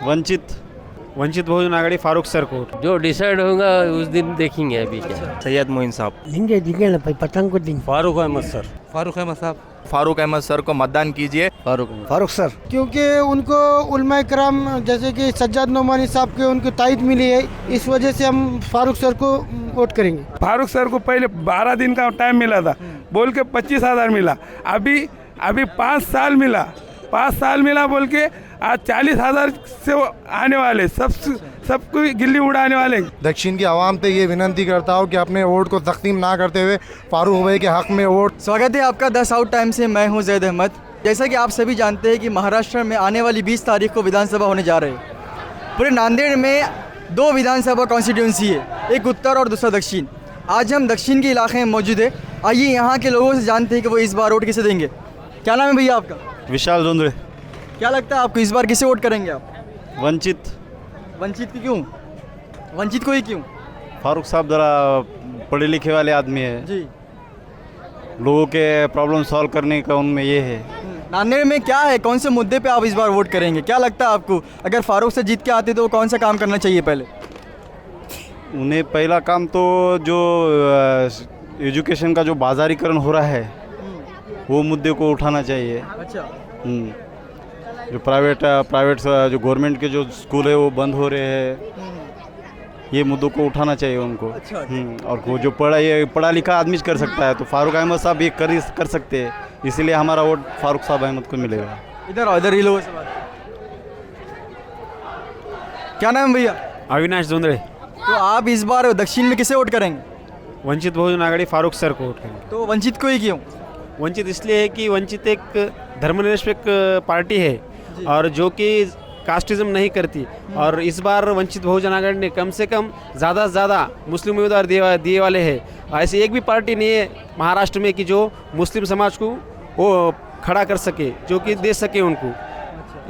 Vanchit Bahujan Aghadi Farooq sir को। जो decide होगा उस दिन देखेंगे अभी क्या। सैयद मोइन साहब। देंगे ना भाई, पतंग को देंगे। फारूक अहमद सर। फारूक अहमद साहब। फारूक अहमद सर को मतदान कीजिए। फारूक सर, क्योंकि उनको उलमा कराम जैसे कि सज्जाद नोमानी साहब के उनको तायद मिली है, इस वजह से हम फारूक सर को वोट करेंगे। फारूक सर को पहले 12 दिन का टाइम मिला था, बोल के 25,000 मिला। अभी 5 साल मिला, 5 साल मिला बोल के आज 40,000 से आने वाले सबको गिल्ली उड़ाने वाले। दक्षिण की आवाम पे ये विनती करता हूँ कि अपने वोट को तकसीम ना करते हुए फारूक भाई के हक में वोट। स्वागत है आपका 10 आउट टाइम से। मैं हूं जैद अहमद। जैसा कि आप सभी जानते हैं कि महाराष्ट्र में आने वाली 20 तारीख को विधानसभा होने जा रहे हैं। पूरे नांदेड़ में 2 विधानसभा कॉन्स्टिट्यूंसी है, एक उत्तर और दूसरा दक्षिण। आज हम दक्षिण के इलाके में मौजूद है। आइए यहाँ के लोगों से जानते हैं कि वो इस बार वोट किसे देंगे। क्या नाम है भैया आपका? विशाल जोंदड़े। क्या लगता है आपको इस बार किसे वोट करेंगे आप? वंचित की क्यों? वंचित को ही क्यों? फारूक साहब ज़रा पढ़े लिखे वाले आदमी है जी। लोगों के प्रॉब्लम सॉल्व करने का उनमें ये है। नांदेड़ में क्या है, कौन से मुद्दे पे आप इस बार वोट करेंगे? क्या लगता है आपको अगर फारूक से जीत के आते तो वो कौन सा काम करना चाहिए पहले? उन्हें पहला काम तो जो एजुकेशन का जो बाजारीकरण हो रहा है वो मुद्दे को उठाना चाहिए। अच्छा। जो प्राइवेट जो गवर्नमेंट के जो स्कूल है वो बंद हो रहे हैं, ये मुद्दों को उठाना चाहिए उनको। अच्छा। और वो जो पढ़ा लिखा आदमी कर सकता है तो फारूक अहमद साहब ये कर सकते हैं, इसीलिए हमारा वोट फारूक साहब अहमद को मिलेगा। इधर ही लोगों से बात। क्या नाम है भैया? अविनाश जोंदड़े। तो आप इस बार दक्षिण में किसे वोट करेंगे? वंचित बहुजन आघाड़ी फारूक सर को वोट करेंगे। तो वंचित को ही क्यों? वंचित इसलिए है कि वंचित एक धर्मनिरपेक्ष पार्टी है और जो कि कास्टिज्म नहीं करती, और इस बार वंचित बहुजन आघाड़ी ने कम से कम ज़्यादा से ज़्यादा मुस्लिम उम्मीदवार दिए वाले हैं। ऐसी एक भी पार्टी नहीं है महाराष्ट्र में कि जो मुस्लिम समाज को वो खड़ा कर सके, जो कि दे सके उनको।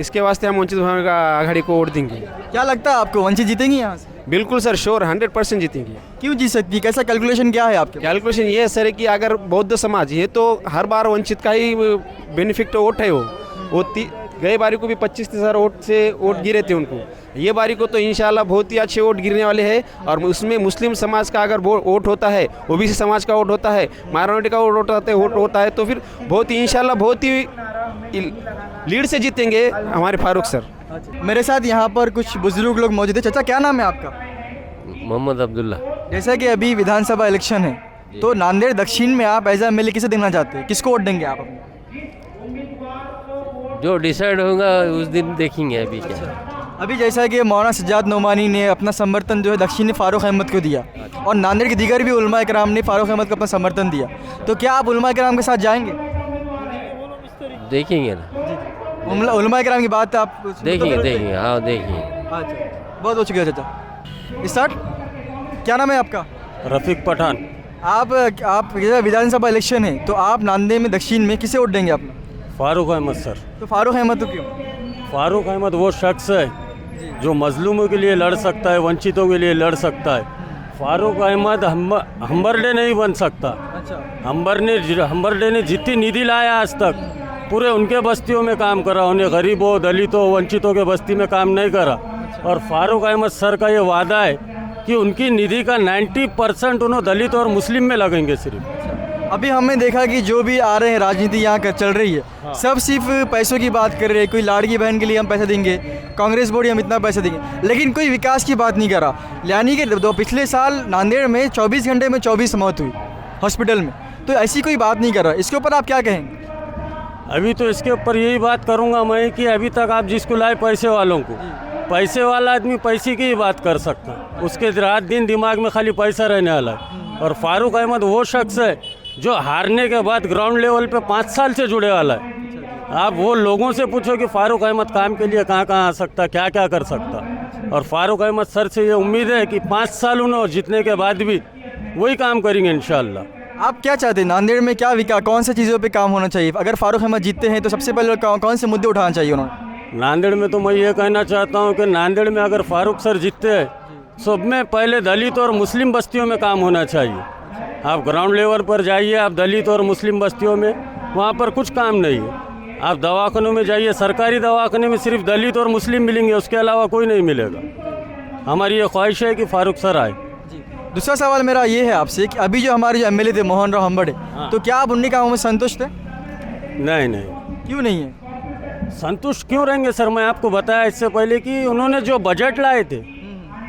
इसके वास्ते हम वंचित बहुजन आघाड़ी को वोट देंगे। क्या लगता है आपको वंचित जीतेंगी यहाँ से? बिल्कुल सर, श्योर 100% जीतेंगे। क्यों जीत सकती है? कैसा कैलकुलेशन क्या है आपके? कैलकुलेशन ये है सर कि अगर बौद्ध समाज ये तो हर बार वंचित का ही बेनिफिट वोट है, वो गए बारी को भी 25,000 वोट से वोट गिरे थे उनको। ये बारी को तो इंशाल्लाह बहुत ही अच्छे वोट गिरने वाले हैं, और उसमें मुस्लिम समाज का अगर वोट होता है, ओबीसी समाज का वोट होता है, माइनॉरिटी का वोट होता है तो फिर बहुत ही इंशाल्लाह बहुत ही लीड से जीतेंगे हमारे फारूक सर। मेरे साथ यहाँ पर कुछ बुजुर्ग लोग मौजूद है। चाचा क्या नाम है आपका? मोहम्मद अब्दुल्ला। जैसा कि अभी विधानसभा इलेक्शन है, तो नांदेड़ दक्षिण में आप एज एमएलए किसे देना चाहते हैं? किसको वोट देंगे आप अपने? जो डिसाइड होगा उस दिन देखेंगे अभी क्या। अभी जैसा कि मौलाना सज्जाद नोमानी ने अपना समर्थन जो है दक्षिण ने फारूक अहमद को दिया, और नांदेड़ के दीगर भी उलमा कराम ने फारूक अहमद को अपना समर्थन दिया, तो क्या आप उलमा कराम के साथ जाएंगे? देखेंगे ना, उलमा कराम की बात आप देखेंगे। हाँ देखेंगे। अच्छा, बहुत शुक्रिया चाचा। स्टार्ट। क्या नाम है आपका? रफ़ीक पठान। आप विधानसभा इलेक्शन है, तो आप नांदेड़ में दक्षिण में किसे वोट देंगे अपना? फारूक अहमद सर। तो फारूक अहमद तो क्यों? फारूक अहमद वो शख्स है जो मजलूमों के लिए लड़ सकता है, वंचितों के लिए लड़ सकता है। फारूक अहमद हम्बरडे नहीं बन सकता। अच्छा। हम्बरडे ने जितनी निधि लाया आज तक पूरे उनके बस्तियों में काम करा, उन्हें गरीबों, दलितों, वंचितों के बस्ती में काम नहीं करा। और फारूक अहमद सर का ये वादा है कि उनकी निधि का 90% उन्होंने दलित और मुस्लिम में लगेंगे सिर्फ। अभी हमने देखा कि जो भी आ रहे हैं राजनीति यहाँ कर चल रही है, हाँ। सब सिर्फ पैसों की बात कर रहे हैं। कोई लाड़की बहन के लिए हम पैसे देंगे, कांग्रेस बोर्ड हम इतना पैसा देंगे, लेकिन कोई विकास की बात नहीं करा। यानी कि पिछले साल नांदेड़ में 24 घंटे में 24 मौत हुई हॉस्पिटल में, तो ऐसी कोई बात नहीं कर रहा। इसके ऊपर आप क्या कहेंगे? अभी तो इसके ऊपर यही बात करूंगा मैं कि अभी तक आप जिसको लाए पैसे वालों को, पैसे वाला आदमी पैसे की ही बात कर सकता है, उसके रात दिन दिमाग में खाली पैसा रहने वाला है। और फारूक अहमद वो शख्स है जो हारने के बाद ग्राउंड लेवल पे 5 साल से जुड़े वाला है। आप वो लोगों से पूछो कि फारूक अहमद काम के लिए कहाँ कहाँ आ सकता, क्या क्या कर सकता। और फारूक अहमद सर से ये उम्मीद है कि 5 साल उन्होंने जीतने के बाद भी वही काम करेंगे इंशाल्लाह। आप क्या चाहते हैं नांदेड़ में क्या विकास, कौन सी चीज़ों पे काम होना चाहिए? अगर फारूक अहमद जीतते हैं तो सबसे पहले कौन से मुद्दे उठाना चाहिए उन्होंने? नांदेड़ में तो मैं ये कहना चाहता हूँ कि नांदेड़ में अगर फारूक सर जीतते हैं, सब में पहले दलित और मुस्लिम बस्तियों में काम होना चाहिए। आप ग्राउंड लेवल पर जाइए, आप दलित और मुस्लिम बस्तियों में, वहाँ पर कुछ काम नहीं है। आप दवाखानों में जाइए, सरकारी दवाखाने में सिर्फ दलित और मुस्लिम मिलेंगे, उसके अलावा कोई नहीं मिलेगा। हमारी ये ख्वाहिश है कि फारूक सर आए। दूसरा सवाल मेरा ये है आपसे कि अभी जो हमारे जो एमएलए थे मोहन राव हम्बड़े, तो क्या आप उनके कामों में संतुष्ट हैं? नहीं, क्यों नहीं है? संतुष्ट क्यों रहेंगे सर? मैं आपको बताया इससे पहले कि उन्होंने जो बजट लाए थे,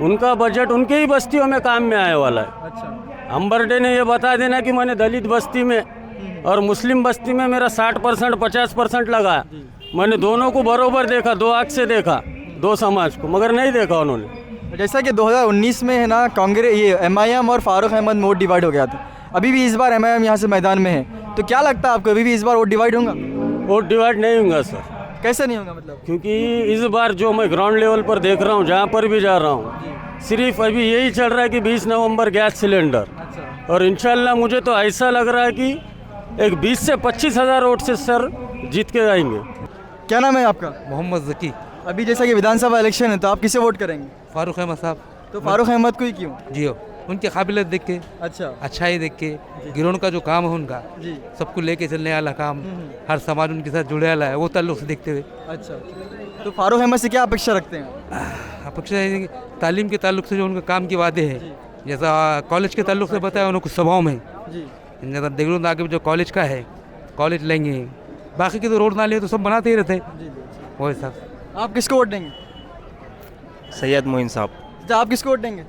उनका बजट उनके ही बस्तियों में काम में आने वाला है। अच्छा, हम्बर्डे ने ये बता देना कि मैंने दलित बस्ती में और मुस्लिम बस्ती में मेरा 60% 50% लगाया। मैंने दोनों को बरोबर देखा, दो आँख से देखा, दो समाज को, मगर नहीं देखा उन्होंने। जैसा कि 2019 में है ना, कांग्रेस ये एमआईएम और फारूक अहमद में वोट डिवाइड हो गया था। अभी भी इस बार एमआईएम यहाँ से मैदान में है, तो क्या लगता है आपको अभी भी इस बार वोट डिवाइड होगा? वोट डिवाइड नहीं होगा सर। कैसे नहीं होगा मतलब? क्योंकि इस बार जो मैं ग्राउंड लेवल पर देख रहा हूँ, जहाँ पर भी जा रहा हूँ, सिर्फ अभी यही चल रहा है कि 20 नवंबर गैस सिलेंडर। और इंशाल्लाह मुझे तो ऐसा लग रहा है कि एक 20 से 25 हज़ार वोट से सर जीत के आएंगे। क्या नाम है आपका? मोहम्मद जकी। अभी जैसा कि विधानसभा इलेक्शन है, तो आप किसे वोट करेंगे? फारूक अहमद साहब। तो फारूक अहमद को ही क्यों? जियो, उनकी काबिलियत देख के, अच्छा, अच्छाई देख के, गिरोन का जो काम है उनका, जी, सबको लेके चलने वाला काम, हर समाज उनके साथ जुड़े वाला है, वो ताल्लुक से देखते हुए अच्छा। तो फारूक अहमद से क्या अपेक्षा रखते हैं? अपेक्षा है कि तालीम के ताल्लुक से जो उनका काम की वादे हैं, जैसा कॉलेज के ताल्लुक से बताया उन्होंने कुछ सभाओं में, जैसा देगलून आगे जो कॉलेज का है, कॉलेज लेंगे, बाकी के तो रोड नाले तो सब बनाते ही रहते हैं। वही साहब। आप किसको वोट देंगे? सैयद मोइन साहब। अच्छा, आप किसको वोट देंगे?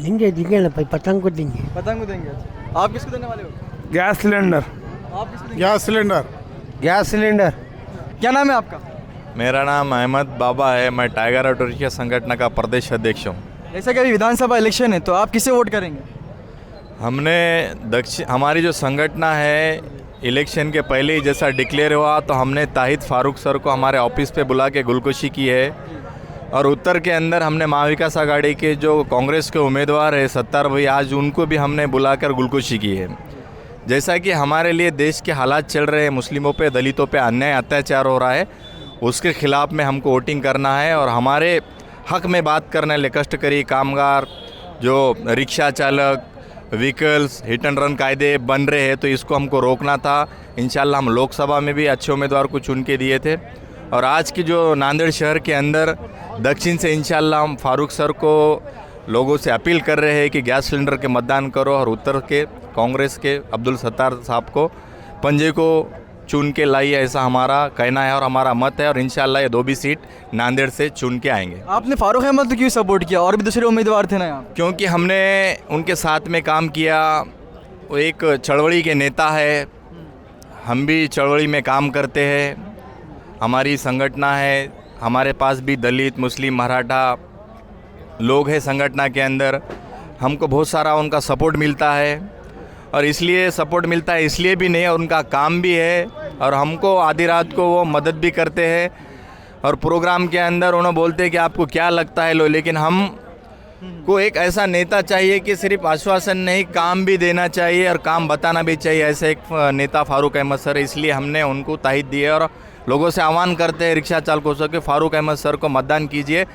देंगे ना भाई, पतंग को देंगे। पतंग को देंगे। अच्छा, आप किसको देने वाले हो? Gas cylinder. आप किसको देंगे? Gas cylinder. Gas cylinder. क्या नाम है आपका? मेरा नाम अहमद बाबा है। मैं टाइगर ऑटोरिक्शा संगठन का प्रदेश अध्यक्ष हूँ। जैसा कि अभी विधानसभा इलेक्शन है, तो आप किसे वोट करेंगे? हमने हमारी जो संगठन है, इलेक्शन के पहले ही जैसा डिक्लेयर हुआ तो हमने ताहिद फारूक सर को हमारे ऑफिस पे बुला के गुलकोशी की है। और उत्तर के अंदर हमने महाविकास आघाड़ी के जो कांग्रेस के उम्मीदवार है सत्तार भाई, आज उनको भी हमने बुलाकर गुलकोशी की है। जैसा कि हमारे लिए देश के हालात चल रहे हैं, मुस्लिमों पे, दलितों पे अन्याय अत्याचार हो रहा है, उसके खिलाफ में हमको वोटिंग करना है और हमारे हक में बात करने लिए कष्टकरी कामगार, जो रिक्शा चालक, व्हीकल्स, हिट एंड रन कायदे बन रहे हैं, तो इसको हमको रोकना था। इंशाल्लाह हम लोकसभा में भी अच्छे उम्मीदवार को चुन के दिए थे। और आज की जो नांदेड़ शहर के अंदर दक्षिण से इंशाल्लाह हम फारूक सर को लोगों से अपील कर रहे हैं कि गैस सिलेंडर के मतदान करो, और उत्तर के कांग्रेस के अब्दुल सत्तार साहब को पंजे को चुन के लाइए, ऐसा हमारा कहना है और हमारा मत है। और इंशाल्लाह ये 2 भी सीट नांदेड़ से चुन के आएंगे। आपने फारूक अहमद को क्यों सपोर्ट किया? और भी दूसरे उम्मीदवार थे ना यहाँ? क्योंकि हमने उनके साथ में काम किया, वो एक चळवळी के नेता है, हम भी चळवळी में काम करते हैं, हमारी संगठन है, हमारे पास भी दलित, मुस्लिम, मराठा लोग हैं संगठन के अंदर, हमको बहुत सारा उनका सपोर्ट मिलता है। और इसलिए सपोर्ट मिलता है इसलिए भी नहीं, और उनका काम भी है, और हमको आधी रात को वो मदद भी करते हैं। और प्रोग्राम के अंदर उन्होंने बोलते हैं कि आपको क्या लगता है लो, लेकिन हम को एक ऐसा नेता चाहिए कि सिर्फ आश्वासन नहीं, काम भी देना चाहिए और काम बताना भी चाहिए। ऐसे एक नेता फारूक अहमद सर, इसलिए हमने उनको ताहीद दी है। और लोगों से आह्वान करते हैं रिक्शा चालकों से कि फारूक अहमद सर को मतदान कीजिए।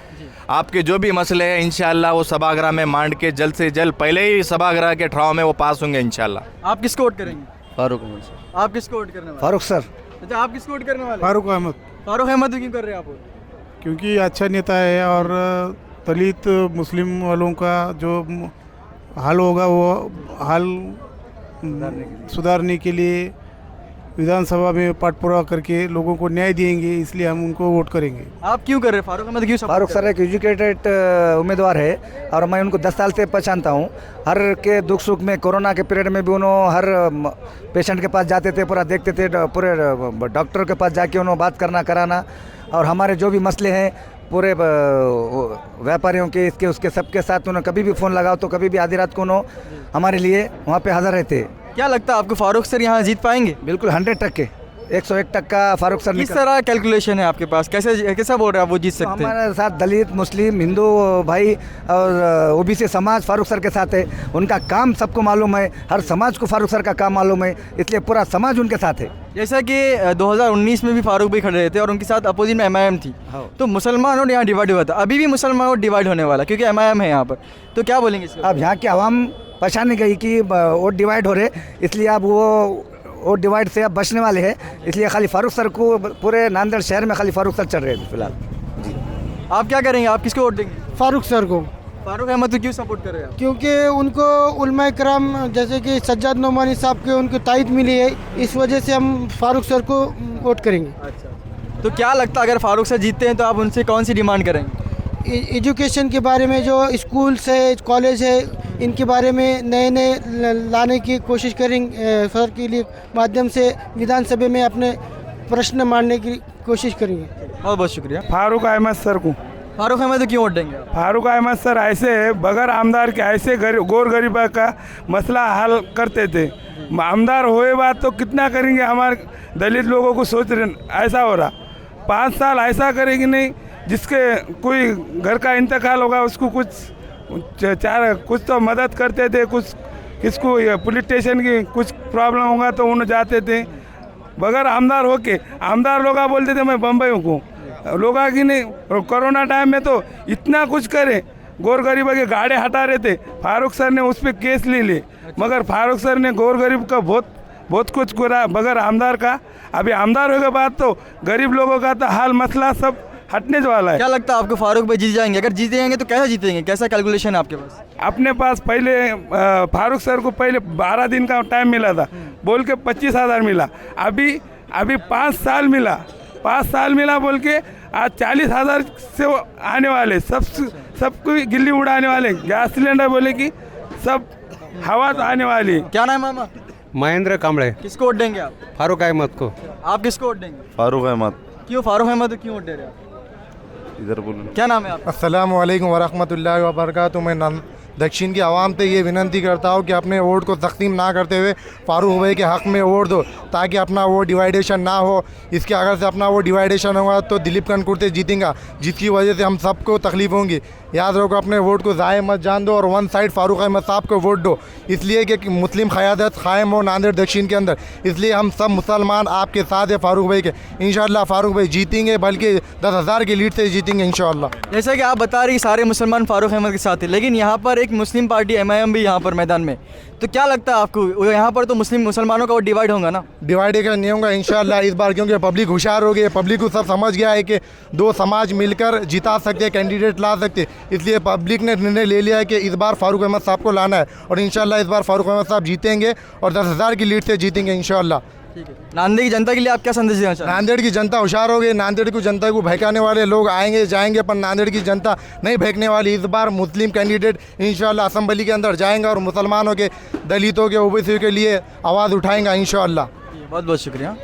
आपके जो भी मसले हैं इंशाल्लाह वो सभागृह में मांड के जल्द से जल्द, पहले ही सभागृह के ठहराव में वो पास होंगे इंशाल्लाह। आप किसको वोट करेंगे? फारूक अहमद सर। आप किसको वोट करने वाले? फारूक सर। अच्छा, आप किसको वोट करने वाले? फारूक अहमद। फारूक अहमद क्यों कर रहे हैं आप वोट? क्योंकि अच्छा नेता है और दलित मुस्लिम वालों का जो हाल होगा वो हाल सुधारने के लिए विधानसभा में पाठ पूरा करके लोगों को न्याय देंगे, इसलिए हम उनको वोट करेंगे। आप क्यों कर रहे हैं? फारूक अहमद क्यों? फारूक सर एक एजुकेटेड उम्मीदवार है और मैं उनको 10 साल से पहचानता हूँ। हर के दुख सुख में, कोरोना के पीरियड में भी उन्होंने हर पेशेंट के पास जाते थे, पूरा देखते थे, पूरे डॉक्टर के पास जाके उन्होंने बात करना कराना, और हमारे जो भी मसले हैं पूरे व्यापारियों के, इसके उसके सबके साथ उन्होंने कभी भी फ़ोन लगाओ तो कभी भी आधी रात को उन्होंने हमारे लिए वहाँ पे हाजिर रहते। क्या लगता है आपको फारूक सर यहाँ जीत पाएंगे? बिल्कुल 100% 101% फारूक सर। किस तरह कैलकुलेशन है आपके पास? कैसा बोल रहे हैं आप वो जीत सकते हैं? हमारे साथ दलित, मुस्लिम, हिंदू भाई और ओबीसी समाज फारूक सर के साथ है। उनका काम सबको मालूम है, हर समाज को फारूक सर का काम मालूम है, इसलिए पूरा समाज उनके साथ है। जैसा कि 2019 में भी फारूक भाई खड़े रहे थे और उनके साथ अपोजिट में एमआईएम थी, तो मुसलमान और यहाँ डिवाइड हुआ था, अभी भी मुसलमान और डिवाइड होने वाला क्योंकि एमआईएम है यहाँ पर, तो क्या बोलेंगे इसको? अब यहाँ की आवाम पहचान नहीं गई कि वोट डिवाइड हो रहे, इसलिए अब वो वोट डिवाइड से अब बचने वाले हैं, इसलिए खाली फारूक सर को पूरे नांदेड़ शहर में खाली फारूक सर चल रहे हैं फिलहाल। आप क्या करेंगे, आप किसको वोट देंगे? फारूक सर को, फारूक अहमद को क्यों सपोर्ट कर रहे हैं आप? क्योंकि उनको उलमा कराम जैसे कि सज्जाद नोमानी साहब के उनको तायद मिली है, इस वजह से हम फारूक सर को वोट करेंगे। अच्छा, तो क्या लगता है अगर फारूक सर जीतते हैं तो आप उनसे कौन सी डिमांड करेंगे? एजुकेशन के बारे में, जो स्कूल्स है, कॉलेज है, इनके बारे में नए लाने की कोशिश करेंगे। सर के लिए माध्यम से विधानसभा में अपने प्रश्न मांगने की कोशिश करेंगे। बहुत बहुत शुक्रिया। फारूक अहमद सर को। फारूक अहमद को क्यों वोट देंगे आप? फारूक अहमद सर ऐसे बगैर आमदार के ऐसे गोर गरीबा का मसला हल करते थे। आमदार हुए बात तो कितना करेंगे, हमारे दलित लोगों को सोच रहे ऐसा हो रहा। 5 साल ऐसा करेंगे नहीं, जिसके कोई घर का इंतकाल होगा उसको कुछ तो मदद करते थे, कुछ किसको पुलिस स्टेशन की कुछ प्रॉब्लम होगा तो उन्हें जाते थे। बगैर आमदार होके आमदार लोग बोलते थे मैं बम्बई को लोग की नहीं। और कोरोना टाइम में तो इतना कुछ करे, गोर गरीब के गाड़े हटा रहे थे। फारूक सर ने उस पर केस ले लिए, मगर फारूक सर ने गोर गरीब का बहुत कुछ करा बगैर आमदार का। अभी आमदार होने के बाद तो गरीब लोगों का तो हाल मसला सब हटने वाला है। क्या लगता है आपको फारूक भाई जीत जाएंगे? अगर जीत जाएंगे तो कैसे जीतेंगे, कैसा कैलकुलेशन है आपके पास? अपने पास पहले फारूक सर को पहले 12 दिन का टाइम मिला था, बोल के 25,000 मिला। अभी 5 साल मिला, 5 साल मिला बोल के आज 40,000 से आने वाले सबको गिल्ली उड़ाने वाले। गैस सिलेंडर बोले कि सब हवा तो आने वाली। क्या नाम है मामा? महेंद्र कांबळे। किसको वोट देंगे आप? फारूक अहमद को। आप किसको वोट देंगे? फारूक अहमद। क्यों फारूक अहमद को क्यों वोट दे रहे हैं आप? इधर बोलो। क्या नाम है आपका? अस्सलाम वालेकुम वरहमतुल्लाहि वबरकातुहू। मैं दक्षिण की आवाम से ये विनती करता हूँ कि अपने वोट को तकसीम ना करते हुए फारूक भाई के हक़ में वोट दो, ताकि अपना वोट डिवाइडेशन ना हो। इसके अगर से अपना वोट डिवाइडेशन होगा तो दिलीप कनकुर्ते जीतेंगे, जिसकी वजह से हम सबको तकलीफ होंगी। याद रखो, अपने वोट को ज़ाय मत जान दो और वन साइड फारूक अहमद साहब को वोट दो, इसलिए कि मुस्लिम क़यादत कायम हो नांदेड़ दक्षिण के अंदर। इसलिए हम सब मुसलमान आपके साथ हैं फारूक भाई के। इंशाअल्लाह फारूक भाई जीतेंगे, बल्कि 10,000 की लीड से जीतेंगे इंशाअल्लाह। जैसा कि आप बता रही सारे मुसलमान फारूक अहमद के साथ हैं, लेकिन यहाँ पर एक मुस्लिम पार्टी MIM भी यहाँ पर मैदान में, तो क्या लगता है आपको यहाँ पर तो मुसलमानों का वोट डिवाइड होगा ना? डिवाइडेशन नहीं होगा इंशाअल्लाह इस बार, क्योंकि पब्लिक होशियार हो गई है। पब्लिक को सब समझ गया है कि 2 समाज मिलकर जिता सकते, कैंडिडेट ला सकते। इसलिए पब्लिक ने निर्णय ले लिया है कि इस बार फारूक अहमद साहब को लाना है, और इंशाअल्लाह इस बार फारूक अहमद साहब जीतेंगे और 10,000 की लीड से जीतेंगे इंशाअल्लाह। ठीक है। नांदेड़ की जनता के लिए आप क्या संदेश देना चाहते हैं? नांदेड़ की जनता होशियार हो गई। नांदेड़ की जनता को भड़काने वाले लोग आएंगे जाएंगे, पर नांदेड़ की जनता नहीं भड़कने वाली। इस बार मुस्लिम कैंडिडेट इंशाअल्लाह असम्बली के अंदर जाएंगे और मुसलमानों के, दलितों के, ओबीसी के लिए आवाज़ उठाएंगे इंशाअल्लाह। बहुत बहुत शुक्रिया।